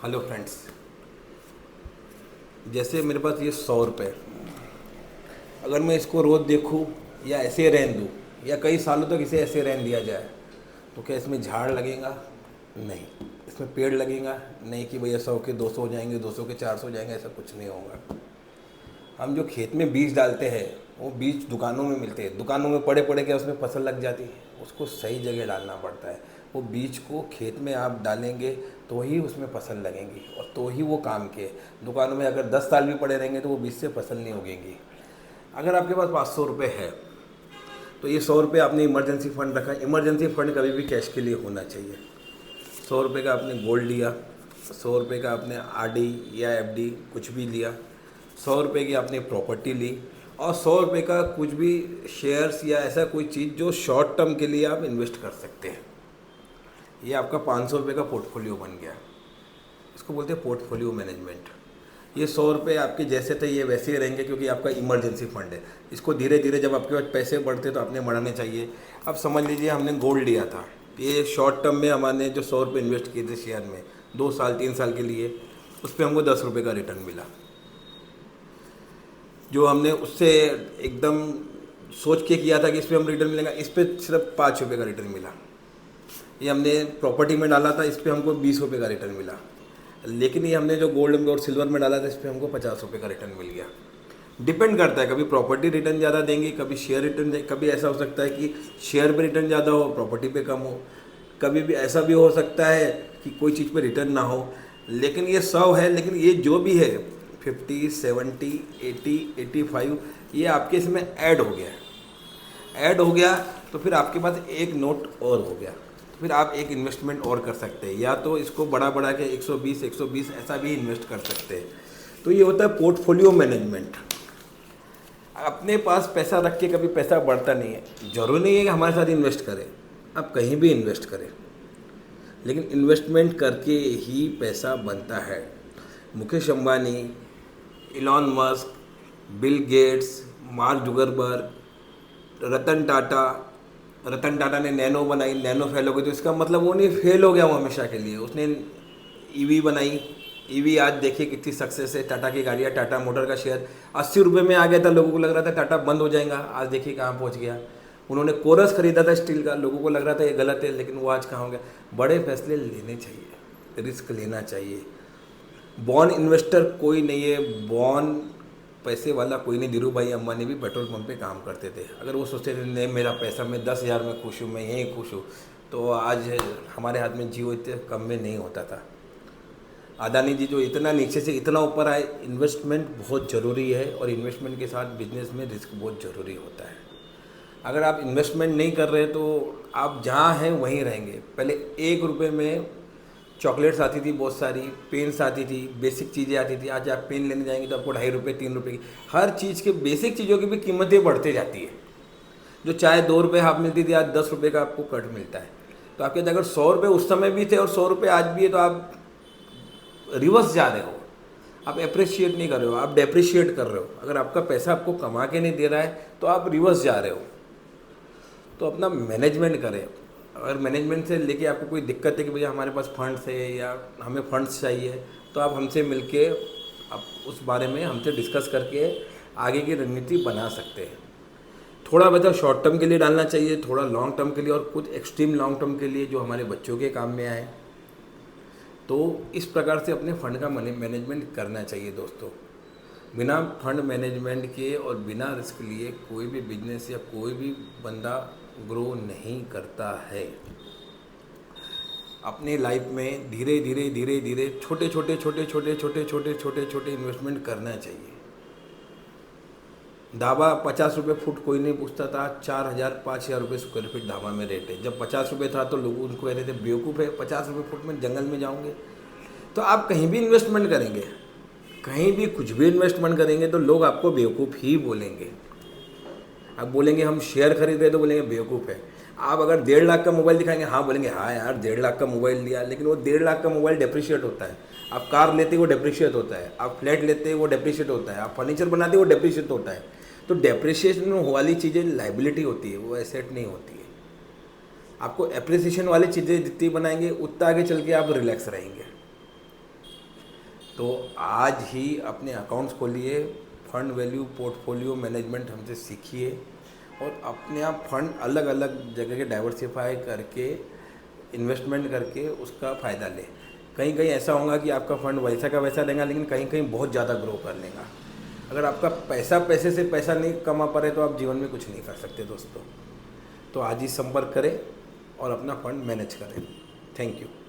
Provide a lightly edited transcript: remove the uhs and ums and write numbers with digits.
Hello friends. जैसे मेरे पास ये 100 रुपये, अगर मैं इसको रोज़ देखूँ या ऐसे रहने दूँ या कई सालों तक इसे ऐसे रहने दिया जाए तो क्या इसमें झाड़ लगेगा? नहीं। इसमें पेड़ लगेगा? नहीं कि भैया 100 के 200 हो जाएंगे, 200 के 400 हो जाएंगे, ऐसा कुछ नहीं होगा। हम जो खेत में बीज डालते हैं वो बीज दुकानों में मिलते हैं, दुकानों में पड़े पड़े क्या उसमें फसल लग जाती है। उसको सही जगह डालना पड़ता है। वो बीज को खेत में आप डालेंगे तो ही उसमें फसल लगेंगी और तो ही वो काम के। दुकानों में अगर 10 साल भी पड़े रहेंगे तो वो बीज से फसल नहीं उगेगी। अगर आपके पास 500 रुपये है तो ये 100 रुपये आपने इमरजेंसी फ़ंड रखा। इमरजेंसी फ़ंड कभी भी कैश के लिए होना चाहिए। 100 रुपये का आपने गोल्ड लिया, 100 रुपये का आपने आरडी या एफडी कुछ भी लिया, 100 रुपये की आपने प्रॉपर्टी ली और 100 रुपये का कुछ भी शेयर्स या ऐसा कोई चीज़ जो शॉर्ट टर्म के लिए आप इन्वेस्ट कर सकते हैं। ये आपका 500 रुपये का पोर्टफोलियो बन गया। इसको बोलते हैं पोर्टफोलियो मैनेजमेंट। ये 100 रुपये आपके जैसे थे ये वैसे ही रहेंगे क्योंकि आपका इमरजेंसी फंड है। इसको धीरे धीरे जब आपके पास पैसे बढ़ते तो आपने बढ़ाने चाहिए। अब समझ लीजिए हमने गोल्ड लिया था, ये शॉर्ट टर्म में हमने जो 100 रुपये इन्वेस्ट किए थे शेयर में 2 साल 3 साल के लिए, उस पर हमको 10 रुपये का रिटर्न मिला। जो हमने उससे एकदम सोच के किया था कि इस पर हम रिटर्न मिलेगा, इस पर सिर्फ 5 रुपये का रिटर्न मिला। ये हमने प्रॉपर्टी में डाला था, इस पर हमको 20 रुपये का रिटर्न मिला। लेकिन ये हमने जो गोल्ड में और सिल्वर में डाला था इस पर हमको 50 रुपये का रिटर्न मिल गया। डिपेंड करता है, कभी प्रॉपर्टी रिटर्न ज़्यादा देंगी, कभी शेयर रिटर्न देंगे। कभी ऐसा हो सकता है कि शेयर पे रिटर्न ज़्यादा हो, प्रॉपर्टी पे कम हो। कभी भी ऐसा भी हो सकता है कि कोई चीज़ पे रिटर्न ना हो। लेकिन ये 100 है, लेकिन ये जो भी है 50, 70, 80, 85 ये आपके इसमें ऐड हो गया है। ऐड हो गया तो फिर आपके पास एक नोट और हो गया, तो फिर आप एक इन्वेस्टमेंट और कर सकते हैं। या तो इसको बड़ा बड़ा के 120 ऐसा भी इन्वेस्ट कर सकते हैं। तो ये होता है पोर्टफोलियो मैनेजमेंट। अपने पास पैसा रख के कभी पैसा बढ़ता नहीं है। ज़रूरी नहीं है कि हमारे साथ इन्वेस्ट करें, आप कहीं भी इन्वेस्ट करें, लेकिन इन्वेस्टमेंट करके ही पैसा बनता है। Mukesh Ambani, Elon Musk, Bill Gates, Mark Zuckerberg, Ratan Tata ने नैनो बनाई, नैनो फेल हो गई तो इसका मतलब वो नहीं फेल हो गया वो हमेशा के लिए। उसने ईवी बनाई, ईवी आज देखिए कितनी सक्सेस है। टाटा की गाड़ियाँ, टाटा मोटर का शेयर 80 रुपये में आ गया था, लोगों को लग रहा था टाटा बंद हो जाएगा, आज देखिए कहाँ पहुँच गया। उन्होंने कोरस खरीदा था स्टील का, लोगों को लग रहा था ये गलत है, लेकिन वो आज कहाँ हो गया। बड़े फैसले लेने चाहिए, रिस्क लेना चाहिए। बॉर्न इन्वेस्टर कोई नहीं है, बॉर्न पैसे वाला कोई नहीं। धीरू भाई अंबानी भी पेट्रोल पंप पे काम करते थे। अगर वो सोचते थे नहीं मेरा पैसा, मैं 10,000 में खुश हूँ, मैं यहीं खुश हूँ, तो आज हमारे हाथ में जियो इतने कम में नहीं होता था। अदानी जी जो इतना नीचे से इतना ऊपर आए। इन्वेस्टमेंट बहुत ज़रूरी है और इन्वेस्टमेंट के साथ बिजनेस में रिस्क बहुत ज़रूरी होता है। अगर आप इन्वेस्टमेंट नहीं कर रहे तो आप जहाँ हैं वहीं रहेंगे। पहले 1 रुपये में चॉकलेट्स आती थी, बहुत सारी पेन्स आती थी, बेसिक चीज़ें आती थी। आज आप पेन लेने जाएंगे तो आपको 2.5 रुपये 3 रुपये की हर चीज़ के बेसिक चीज़ों की भी कीमतें बढ़ते जाती है। जो चाहे 2 रुपये हाफ मिलती थी, आज 10 रुपये का आपको कट मिलता है। तो आपके अगर 100 रुपये उस समय भी थे और 100 रुपये आज भी है तो आप रिवर्स जा रहे हो। आप अप्रिशिएट नहीं कर रहे हो, आप डेप्रिशिएट कर रहे हो। अगर आपका पैसा आपको कमा के नहीं दे रहा है तो आप रिवर्स जा रहे हो। तो अपना मैनेजमेंट करें। अगर मैनेजमेंट से लेके आपको कोई दिक्कत है कि भैया हमारे पास फंड्स है या हमें फंड्स चाहिए, तो आप हमसे मिलके आप उस बारे में हमसे डिस्कस करके आगे की रणनीति बना सकते हैं। थोड़ा बचा शॉर्ट टर्म के लिए डालना चाहिए, थोड़ा लॉन्ग टर्म के लिए और कुछ एक्सट्रीम लॉन्ग टर्म के लिए जो हमारे बच्चों के काम में आए। तो इस प्रकार से अपने फंड का मैनेजमेंट करना चाहिए दोस्तों। बिना फंड मैनेजमेंट के और बिना रिस्क लिए कोई भी बिजनेस या कोई भी बंदा ग्रो नहीं करता है। अपनी लाइफ में धीरे धीरे छोटे छोटे इन्वेस्टमेंट करना चाहिए। ढाबा 50 रुपये फुट कोई नहीं पूछता था, 4,000 5,000 रुपये स्क्वायर फीट ढाबा में रेट है। जब 50 रुपये था तो लोग उनको कह रहे थे बेवकूफ़ है, 50 रुपये फुट में जंगल में जाओगे। तो आप कहीं भी इन्वेस्टमेंट करेंगे, कहीं भी कुछ भी इन्वेस्टमेंट करेंगे तो लोग आपको बेवकूफ़ ही बोलेंगे। आप बोलेंगे हम शेयर खरीद रहे तो बोलेंगे बेवकूफ़ है। आप अगर 1.5 लाख का मोबाइल दिखाएंगे, हाँ बोलेंगे हाँ यार 1.5 लाख का मोबाइल लिया, लेकिन वो 1.5 लाख का मोबाइल डेप्रिशिएट होता है। आप कार लेते वो डेप्रिशिएट होता है, आप फ्लैट लेते वो डेप्रिशिएट होता है, आप फर्नीचर बनाते वो डेप्रिशिएट होता है। तो डेप्रिशिएशन वाली चीज़ें लाइबिलिटी होती है, वो एसेट नहीं होती है। आपको एप्रिसिएशन वाली चीज़ें जितनी बनाएंगे उतना आगे चल के आप रिलैक्स रहेंगे। तो आज ही अपने अकाउंट्स खोलिए, फंड वैल्यू पोर्टफोलियो मैनेजमेंट हमसे सीखिए और अपने आप फंड अलग अलग जगह के डाइवर्सिफाई करके इन्वेस्टमेंट करके उसका फ़ायदा ले। कहीं कहीं ऐसा होगा कि आपका फंड वैसा का वैसा लेगा, लेकिन कहीं कहीं बहुत ज़्यादा ग्रो कर लेगा। अगर आपका पैसा पैसे से पैसा नहीं कमा पा रहे तो आप जीवन में कुछ नहीं कर सकते दोस्तों। तो आज ही संपर्क करें और अपना फंड मैनेज करें। Thank you.